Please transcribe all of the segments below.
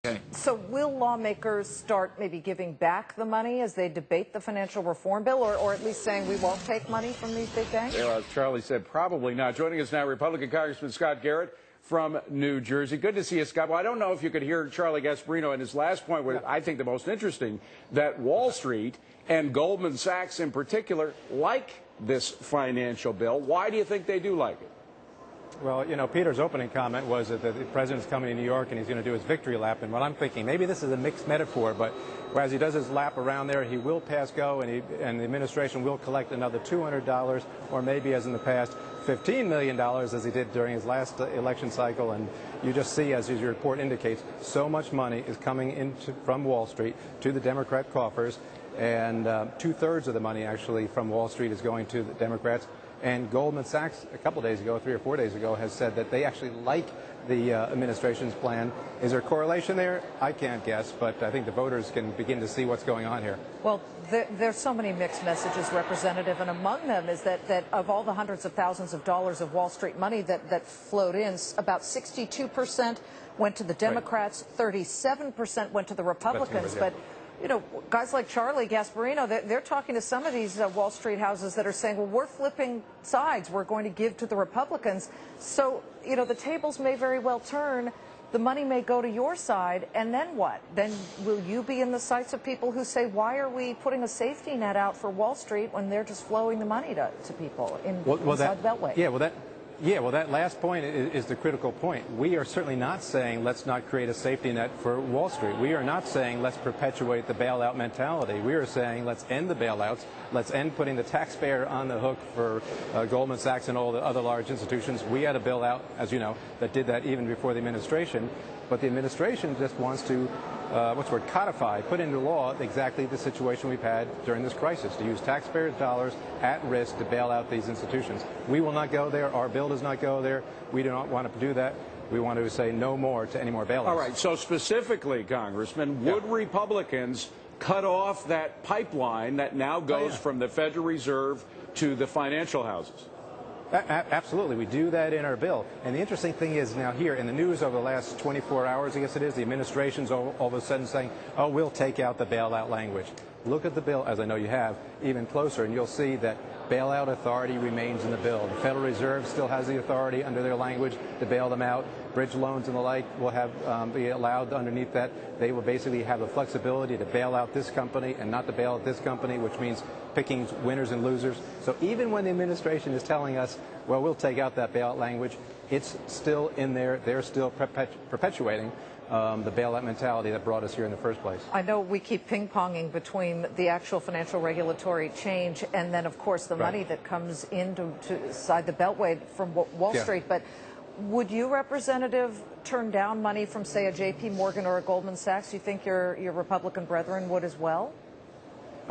Okay. So will lawmakers start maybe giving back the money as they debate the financial reform bill, or at least saying we won't take money from these big banks? Well, as Charlie said, probably not. Joining us now, Republican Congressman Garrett from New Jersey. Good to see you, Scott. Well, I don't know if you could hear Charlie Gasparino in his last point, where I think the most interesting, that Wall Street and Goldman Sachs in particular like this financial bill. Why do you think they do like it? Well, you know, Peter's opening comment was that the president's coming to New York and he's going to do his victory lap. And what I'm thinking, maybe this is a mixed metaphor, but as he does his lap around there, he will pass go, and the administration will collect another $200, or maybe, as in the past, $15 million, as he did during his last election cycle. And you just see, as your report indicates, so much money is coming from Wall Street to the Democrat coffers, and two-thirds of the money, actually, from Wall Street is going to the Democrats. And Goldman Sachs, a couple days ago, 3 or 4 days ago, has said that they actually like the administration's plan. Is there a correlation there? I can't guess, but I think the voters can begin to see what's going on here. Well, there's so many mixed messages, Representative, and among them is that of all the hundreds of thousands of dollars of Wall Street money that flowed in, about 62% went to the Democrats, 37% went to the Republicans, but you know, guys like Charlie Gasparino, they're talking to some of these Wall Street houses that are saying, well, we're flipping sides. We're going to give to the Republicans. So, you know, the tables may very well turn. The money may go to your side. And then what? Then will you be in the sights of people who say, why are we putting a safety net out for Wall Street when they're just flowing the money to people inside the Beltway? Yeah, well, that last point is the critical point. We are certainly not saying let's not create a safety net for Wall Street. We are not saying let's perpetuate the bailout mentality. We are saying let's end the bailouts. Let's end putting the taxpayer on the hook for Goldman Sachs and all the other large institutions. We had a bill out, as you know, that did that even before the administration. But the administration just wants to codify, put into law exactly the situation we've had during this crisis, to use taxpayers' dollars at risk to bail out these institutions. We will not go there. Our bill does not go there. We do not want to do that. We want to say no more to any more bailouts. All right. So specifically, Congressman, would Republicans cut off that pipeline that now goes from the Federal Reserve to the financial houses? Absolutely. We do that in our bill. And the interesting thing is now here in the news over the last 24 hours, I guess it is, the administration's all of a sudden saying, oh, we'll take out the bailout language. Look at the bill, as I know you have, even closer, and you'll see that bailout authority remains in the bill. The Federal Reserve still has the authority under their language to bail them out. Bridge loans and the like will have be allowed underneath that. They will basically have the flexibility to bail out this company and not to bail out this company, which means picking winners and losers. So even when the administration is telling us, well, we'll take out that bailout language, it's still in there. They're still perpetuating the bailout mentality that brought us here in the first place. I know we keep ping-ponging between the actual financial regulatory change and then, of course, the money that comes inside the Beltway from Wall Street. But would you, Representative, turn down money from, say, a J.P. Morgan or a Goldman Sachs? Do you think your Republican brethren would as well?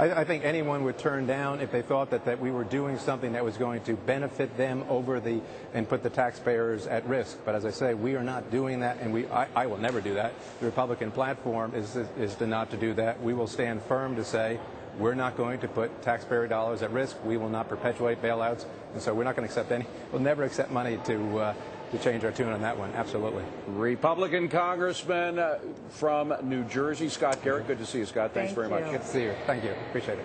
I think anyone would turn down if they thought that we were doing something that was going to benefit them and put the taxpayers at risk. But as I say, we are not doing that, and I will never do that. The Republican platform is to not to do that. We will stand firm to say we're not going to put taxpayer dollars at risk. We will not perpetuate bailouts, and so we're not going to accept we'll never accept money to change our tune on that one. Absolutely. Republican Congressman from New Jersey, Garrett. Good to see you, Scott. Thanks very much. Good to see you. Thank you. Appreciate it.